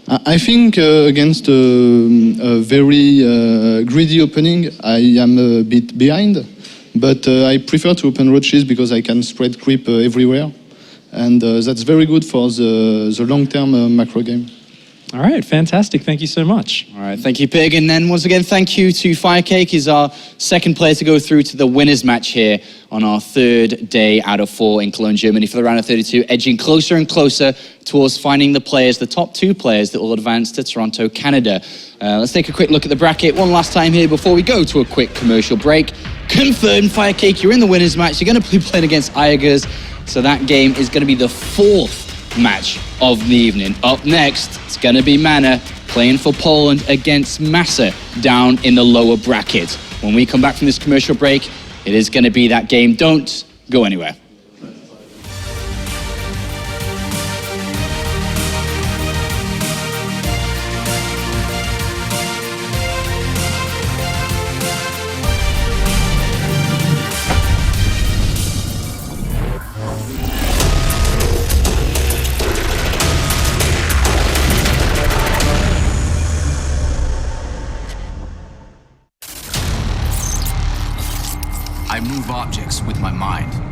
I think against a very greedy opening, I am a bit behind. But I prefer to open roaches because I can spread creep everywhere. And that's very good for the long-term macro game. All right, fantastic. Thank you so much. All right, thank you, Pig. And then once again, thank you to FireCake. He's our second player to go through to the winners match here on our third day out of 4 in Cologne, Germany for the round of 32, edging closer and closer towards finding the players, the top 2 players that will advance to Toronto, Canada. Let's take a quick look at the bracket one last time here before we go to a quick commercial break. Confirmed, FireCake, you're in the winners match. You're going to be playing against Iagers. So that game is going to be the 4th match of the evening. Up next, it's going to be Mana playing for Poland against MaSa down in the lower bracket. When we come back from this commercial break, it is going to be that game. Don't go anywhere. I move objects with my mind.